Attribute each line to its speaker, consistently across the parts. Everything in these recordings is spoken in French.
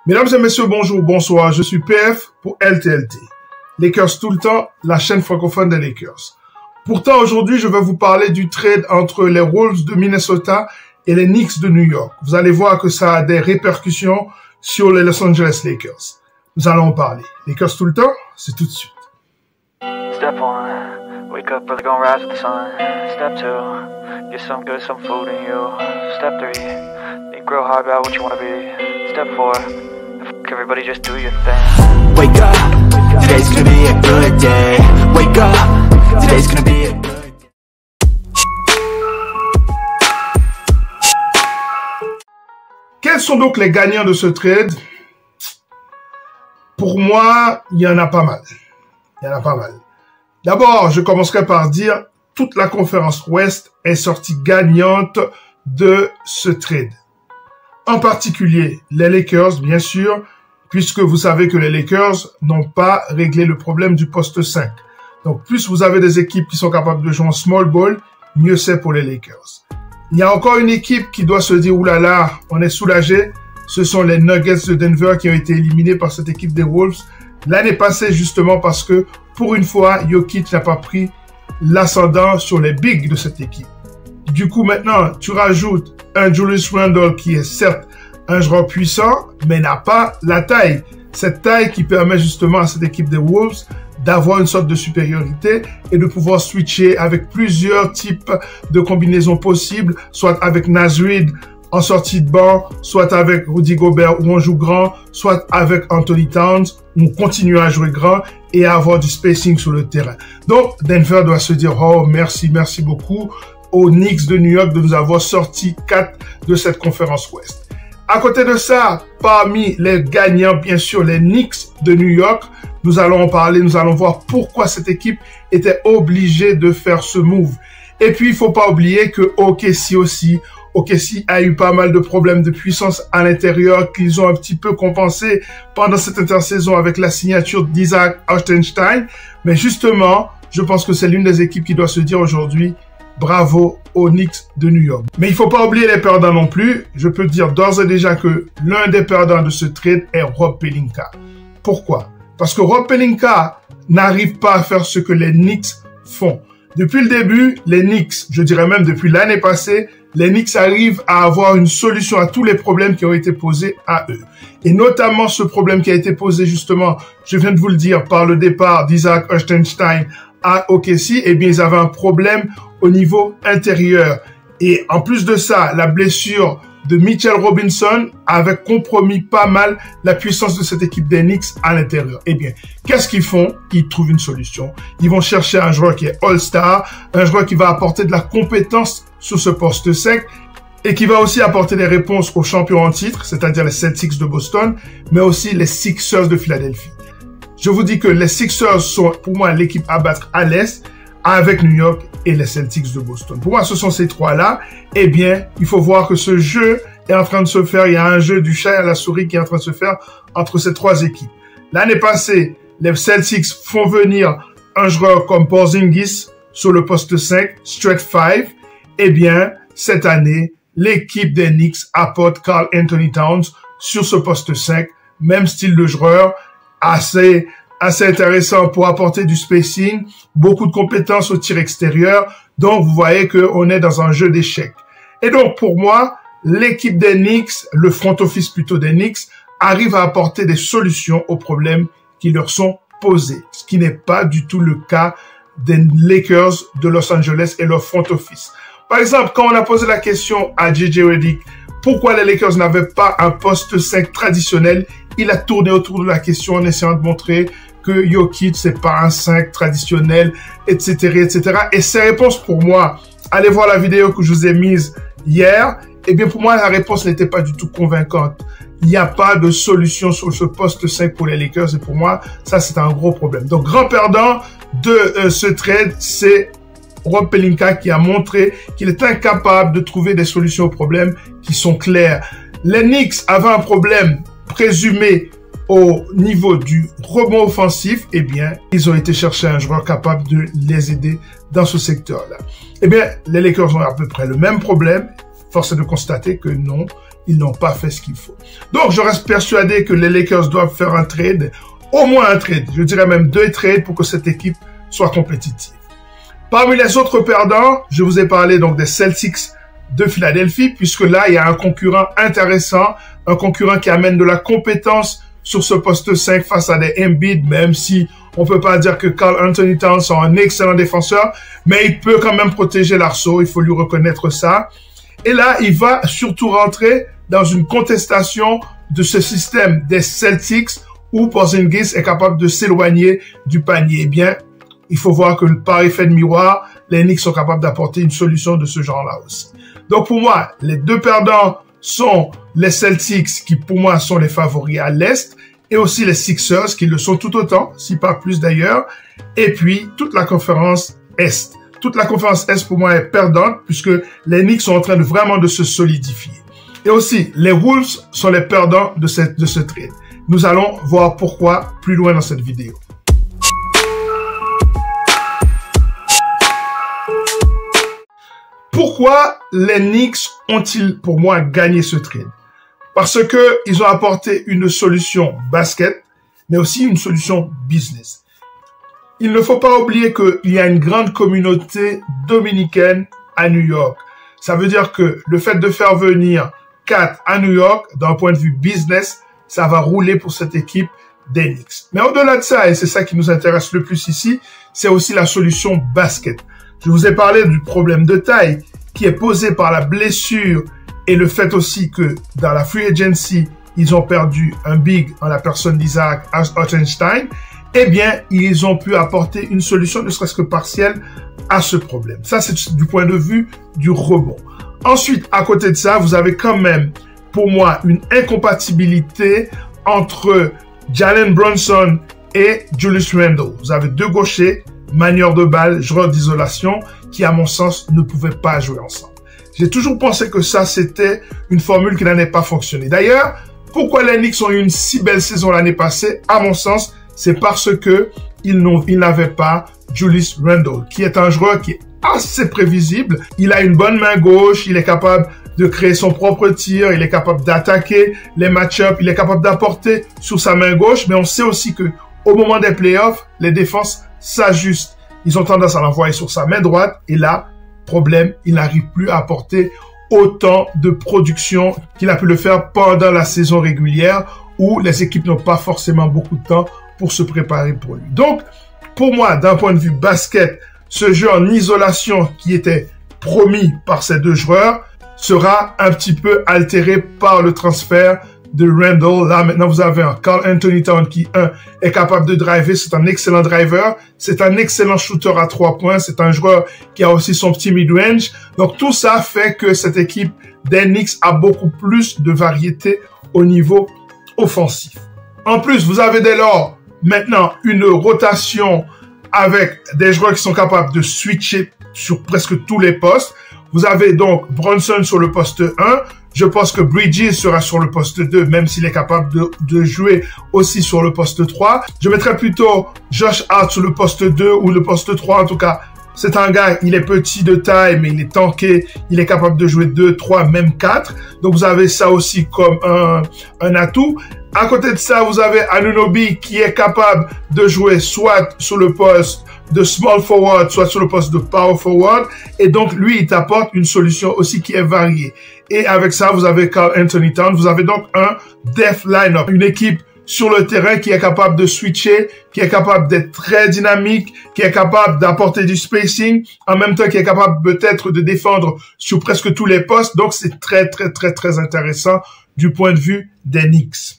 Speaker 1: Mesdames et messieurs, bonjour, bonsoir, je suis PF pour LTLT. Lakers tout le temps, la chaîne francophone des Lakers. Pourtant, aujourd'hui, je vais vous parler du trade entre les Wolves de Minnesota et les Knicks de New York. Vous allez voir que ça a des répercussions sur les Los Angeles Lakers. Nous allons en parler. Lakers tout le temps, c'est tout de suite.
Speaker 2: Step 1, wake up early, gonna rise with the sun. Step 2, get some good, some food in you. Step 3, think real hard about what you wanna be. Step 4, everybody just do your thing.
Speaker 3: Wake up, today's gonna be a good day. Wake up, today's gonna be a good day.
Speaker 1: Quels sont donc les gagnants de ce trade? Pour moi, il y en a pas mal. D'abord, je commencerai par dire toute la conférence Ouest est sortie gagnante de ce trade. En particulier, les Lakers, bien sûr, puisque vous savez que les Lakers n'ont pas réglé le problème du poste 5. Donc, plus vous avez des équipes qui sont capables de jouer en small ball, mieux c'est pour les Lakers. Il y a encore une équipe qui doit se dire, oulala, on est soulagé. Ce sont les Nuggets de Denver qui ont été éliminés par cette équipe des Wolves l'année passée, justement parce que, pour une fois, Jokic n'a pas pris l'ascendant sur les bigs de cette équipe. Du coup, maintenant, tu rajoutes un Julius Randle qui est certes un joueur puissant, mais n'a pas la taille. Cette taille qui permet justement à cette équipe des Wolves d'avoir une sorte de supériorité et de pouvoir switcher avec plusieurs types de combinaisons possibles, soit avec Naz Reid en sortie de banc, soit avec Rudy Gobert où on joue grand, soit avec Anthony Towns où on continue à jouer grand et à avoir du spacing sur le terrain. Donc, Denver doit se dire, oh, merci beaucoup aux Knicks de New York de nous avoir sorti 4 de cette conférence Ouest. À côté de ça, parmi les gagnants, bien sûr, les Knicks de New York, nous allons en parler, nous allons voir pourquoi cette équipe était obligée de faire ce move. Et puis, il faut pas oublier que OKC aussi, OKC a eu pas mal de problèmes de puissance à l'intérieur qu'ils ont un petit peu compensé pendant cette intersaison avec la signature d'Isaac Hartenstein. Mais justement, je pense que c'est l'une des équipes qui doit se dire aujourd'hui, bravo aux Knicks de New York. Mais il faut pas oublier les perdants non plus. Je peux dire d'ores et déjà que l'un des perdants de ce trade est Rob Pelinka. Pourquoi? Parce que Rob Pelinka n'arrive pas à faire ce que les Knicks font. Depuis le début, les Knicks, je dirais même depuis l'année passée, les Knicks arrivent à avoir une solution à tous les problèmes qui ont été posés à eux. Et notamment ce problème qui a été posé justement, je viens de vous le dire, par le départ d'Isaac Hartenstein à OKC, eh bien, ils avaient un problème au niveau intérieur. Et en plus de ça, la blessure de Mitchell Robinson avait compromis pas mal la puissance de cette équipe des Knicks à l'intérieur. Eh bien, qu'est-ce qu'ils font? Ils trouvent une solution. Ils vont chercher un joueur qui est All-Star, un joueur qui va apporter de la compétence sur ce poste 5 et qui va aussi apporter des réponses aux champions en titre, c'est-à-dire les Celtics de Boston, mais aussi les Sixers de Philadelphie. Je vous dis que les Sixers sont pour moi l'équipe à battre à l'Est avec New York et les Celtics de Boston. Pour moi, ce sont ces trois-là. Eh bien, il faut voir que ce jeu est en train de se faire. Il y a un jeu du chat et à la souris qui est en train de se faire entre ces trois équipes. L'année passée, les Celtics font venir un joueur comme Porzingis sur le poste 5, stretch 5. Eh bien, cette année, l'équipe des Knicks apporte Karl Anthony Towns sur ce poste 5. Même style de joueur, assez intéressant pour apporter du spacing, beaucoup de compétences au tir extérieur. Donc, vous voyez qu'on est dans un jeu d'échecs. Et donc, pour moi, l'équipe des Knicks, le front office plutôt des Knicks, arrive à apporter des solutions aux problèmes qui leur sont posés. Ce qui n'est pas du tout le cas des Lakers de Los Angeles et leur front office. Par exemple, quand on a posé la question à JJ Redick, pourquoi les Lakers n'avaient pas un poste 5 traditionnel, il a tourné autour de la question en essayant de montrer que Jokic, c'est pas un 5 traditionnel, etc., etc. Et ces réponses, pour moi, allez voir la vidéo que je vous ai mise hier, eh bien, pour moi, la réponse n'était pas du tout convaincante. Il n'y a pas de solution sur ce poste 5 pour les Lakers. Et pour moi, ça, c'est un gros problème. Donc, grand perdant de ce trade, c'est Rob Pelinka qui a montré qu'il est incapable de trouver des solutions aux problèmes qui sont clairs. Les Knicks avaient un problème présumé au niveau du rebond offensif. Eh bien, ils ont été chercher un joueur capable de les aider dans ce secteur-là. Eh bien, les Lakers ont à peu près le même problème. Force est de constater que non, ils n'ont pas fait ce qu'il faut. Donc, je reste persuadé que les Lakers doivent faire un trade, au moins un trade, je dirais même 2 trades pour que cette équipe soit compétitive. Parmi les autres perdants, je vous ai parlé donc des Celtics de Philadelphie, puisque là, il y a un concurrent intéressant, un concurrent qui amène de la compétence sur ce poste 5 face à des Embiid, même si on peut pas dire que Karl Anthony Towns est un excellent défenseur, mais il peut quand même protéger l'arceau, il faut lui reconnaître ça. Et là, il va surtout rentrer dans une contestation de ce système des Celtics où Porzingis est capable de s'éloigner du panier. Eh bien, il faut voir que par effet de miroir, les Knicks sont capables d'apporter une solution de ce genre-là aussi. Donc pour moi, les 2 perdants sont les Celtics qui pour moi sont les favoris à l'Est et aussi les Sixers qui le sont tout autant, si pas plus d'ailleurs, et puis toute la conférence Est. Toute la conférence Est pour moi est perdante puisque les Knicks sont en train de vraiment de se solidifier. Et aussi, les Wolves sont les perdants de ce trade. Nous allons voir pourquoi plus loin dans cette vidéo. Pourquoi les Knicks ont-ils, pour moi, gagné ce trade? Parce que ils ont apporté une solution basket, mais aussi une solution business. Il ne faut pas oublier qu'il y a une grande communauté dominicaine à New York. Ça veut dire que le fait de faire venir Kat à New York, d'un point de vue business, ça va rouler pour cette équipe des Knicks. Mais au-delà de ça, et c'est ça qui nous intéresse le plus ici, c'est aussi la solution basket. Je vous ai parlé du problème de taille qui est posé par la blessure et le fait aussi que dans la free agency, ils ont perdu un big en la personne d'Isaac Hartenstein. Eh bien, ils ont pu apporter une solution, ne serait-ce que partielle, à ce problème. Ça, c'est du point de vue du rebond. Ensuite, à côté de ça, vous avez quand même, pour moi, une incompatibilité entre Jalen Brunson et Julius Randle. Vous avez 2 gauchers, manieur de balle, joueur d'isolation, qui, à mon sens, ne pouvaient pas jouer ensemble. J'ai toujours pensé que ça, c'était une formule qui n'allait pas fonctionner. D'ailleurs, pourquoi les Knicks ont eu une si belle saison l'année passée? À mon sens, c'est parce que ils n'avaient pas Julius Randle, qui est un joueur qui est assez prévisible. Il a une bonne main gauche, il est capable de créer son propre tir, il est capable d'attaquer les match-ups, il est capable d'apporter sur sa main gauche, mais on sait aussi que au moment des playoffs, les défenses s'ajustent. Ils ont tendance à l'envoyer sur sa main droite et là, problème, il n'arrive plus à apporter autant de production qu'il a pu le faire pendant la saison régulière où les équipes n'ont pas forcément beaucoup de temps pour se préparer pour lui. Donc, pour moi, d'un point de vue basket, ce jeu en isolation qui était promis par ces 2 joueurs sera un petit peu altéré par le transfert de Randle. Là, maintenant, vous avez un Karl Anthony Towns qui, est capable de driver. C'est un excellent driver. C'est un excellent shooter à 3 points. C'est un joueur qui a aussi son petit mid-range. Donc, tout ça fait que cette équipe des Knicks a beaucoup plus de variété au niveau offensif. En plus, vous avez dès lors maintenant une rotation avec des joueurs qui sont capables de switcher sur presque tous les postes. Vous avez donc Brunson sur le poste 1. Je pense que Bridges sera sur le poste 2, même s'il est capable de jouer aussi sur le poste 3. Je mettrais plutôt Josh Hart sur le poste 2 ou le poste 3. En tout cas, c'est un gars, il est petit de taille, mais il est tanké. Il est capable de jouer 2, 3, même 4. Donc, vous avez ça aussi comme un atout. À côté de ça, vous avez Anunoby qui est capable de jouer soit sur le poste de small forward, soit sur le poste de power forward. Et donc, lui, il t'apporte une solution aussi qui est variée. Et avec ça, vous avez Karl Anthony Towns. Vous avez donc un depth lineup, une équipe sur le terrain qui est capable de switcher, qui est capable d'être très dynamique, qui est capable d'apporter du spacing, en même temps qui est capable peut-être de défendre sur presque tous les postes. Donc, c'est très, très, très, très intéressant du point de vue des Knicks.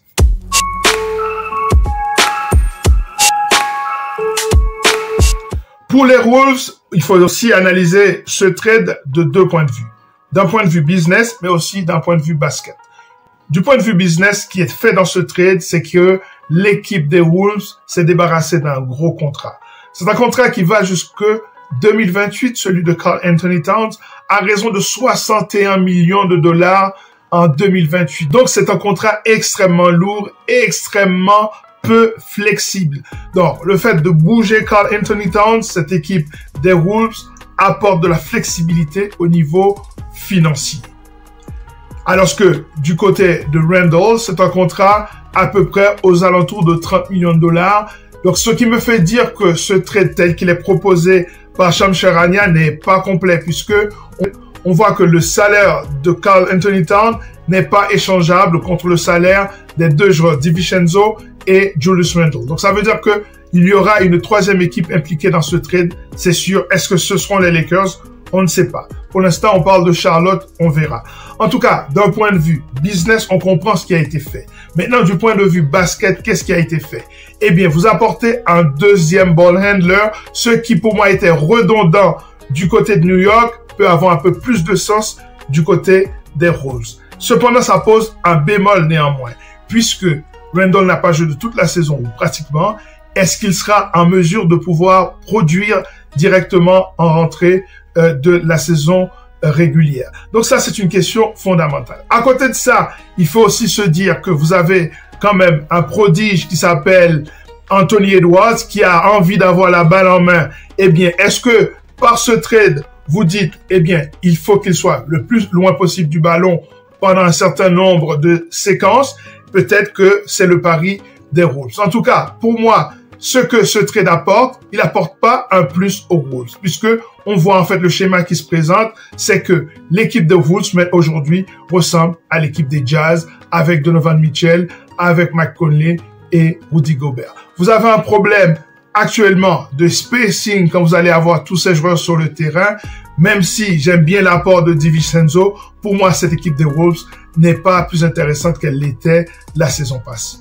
Speaker 1: Pour les Wolves, il faut aussi analyser ce trade de 2 points de vue. D'un point de vue business, mais aussi d'un point de vue basket. Du point de vue business, ce qui est fait dans ce trade, c'est que l'équipe des Wolves s'est débarrassée d'un gros contrat. C'est un contrat qui va jusque 2028, celui de Karl Anthony Towns, à raison de 61 millions de dollars en 2028. Donc, c'est un contrat extrêmement lourd et extrêmement peu flexible. Donc, le fait de bouger Karl Anthony Towns, cette équipe des Wolves, apporte de la flexibilité au niveau financier. Alors que du côté de Randle, c'est un contrat à peu près aux alentours de 30 millions de dollars. Donc, ce qui me fait dire que ce trade tel qu'il est proposé par Shams Charania n'est pas complet, puisque on voit que le salaire de Karl Anthony Towns n'est pas échangeable contre le salaire des deux joueurs, DiVincenzo et Julius Randle. Donc, ça veut dire que il y aura une troisième équipe impliquée dans ce trade, c'est sûr. Est-ce que ce seront les Lakers? On ne sait pas. Pour l'instant, on parle de Charlotte, on verra. En tout cas, d'un point de vue business, on comprend ce qui a été fait. Maintenant, du point de vue basket, qu'est-ce qui a été fait? Eh bien, vous apportez un deuxième ball handler, ce qui pour moi était redondant du côté de New York, peut avoir un peu plus de sens du côté des Wolves. Cependant, ça pose un bémol néanmoins, puisque Randle n'a pas joué de toute la saison, ou pratiquement. Est-ce qu'il sera en mesure de pouvoir produire directement en rentrée de la saison régulière? Donc ça, c'est une question fondamentale. À côté de ça, il faut aussi se dire que vous avez quand même un prodige qui s'appelle Anthony Edwards, qui a envie d'avoir la balle en main. Eh bien, est-ce que par ce trade, vous dites, eh bien, il faut qu'il soit le plus loin possible du ballon pendant un certain nombre de séquences? Peut-être que c'est le pari des Wolves. En tout cas, pour moi, ce que ce trade apporte, il apporte pas un plus aux Wolves, puisque on voit en fait le schéma qui se présente, c'est que l'équipe des Wolves aujourd'hui ressemble à l'équipe des Jazz avec Donovan Mitchell, avec Mike Conley et Rudy Gobert. Vous avez un problème actuellement de spacing quand vous allez avoir tous ces joueurs sur le terrain. Même si j'aime bien l'apport de DiVincenzo, pour moi cette équipe des Wolves n'est pas plus intéressante qu'elle l'était la saison passée.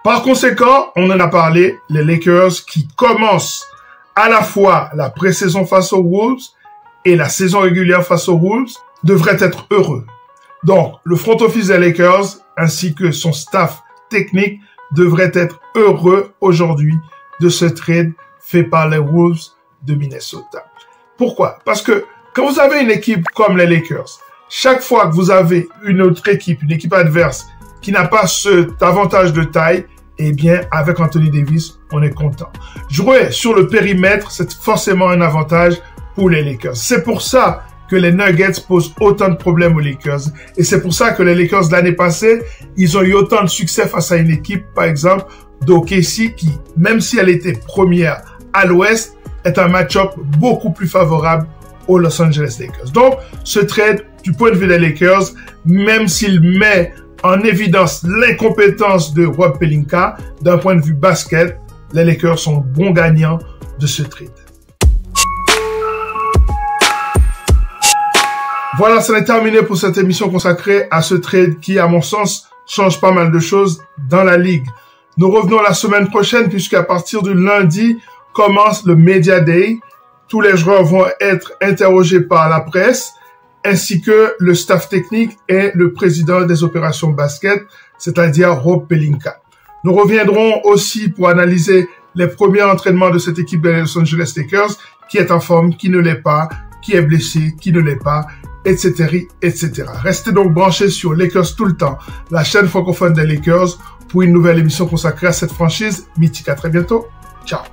Speaker 1: Par conséquent, on en a parlé, les Lakers qui commencent à la fois la pré-saison face aux Wolves et la saison régulière face aux Wolves devraient être heureux. Donc, le front office des Lakers ainsi que son staff technique devraient être heureux aujourd'hui de ce trade fait par les Wolves de Minnesota. Pourquoi? Parce que quand vous avez une équipe comme les Lakers, chaque fois que vous avez une autre équipe, une équipe adverse qui n'a pas cet avantage de taille, eh bien, avec Anthony Davis, on est content. Jouer sur le périmètre, c'est forcément un avantage pour les Lakers. C'est pour ça que les Nuggets posent autant de problèmes aux Lakers. Et c'est pour ça que les Lakers, l'année passée, ils ont eu autant de succès face à une équipe, par exemple, d'OKC, qui, même si elle était première à l'Ouest, est un match-up beaucoup plus favorable aux Los Angeles Lakers. Donc, ce trade, du point de vue des Lakers, même s'il met en évidence l'incompétence de Rob Pelinka, d'un point de vue basket, les Lakers sont bons gagnants de ce trade. Voilà, ça est terminé pour cette émission consacrée à ce trade qui, à mon sens, change pas mal de choses dans la ligue. Nous revenons la semaine prochaine puisqu'à partir du lundi commence le Media Day. Tous les joueurs vont être interrogés par la presse, ainsi que le staff technique et le président des opérations basket, c'est-à-dire Rob Pelinka. Nous reviendrons aussi pour analyser les premiers entraînements de cette équipe des Los Angeles Lakers, qui est en forme, qui ne l'est pas, qui est blessé, qui ne l'est pas, etc., etc. Restez donc branchés sur Lakers tout le temps, la chaîne francophone des Lakers, pour une nouvelle émission consacrée à cette franchise mythique. À très bientôt. Ciao.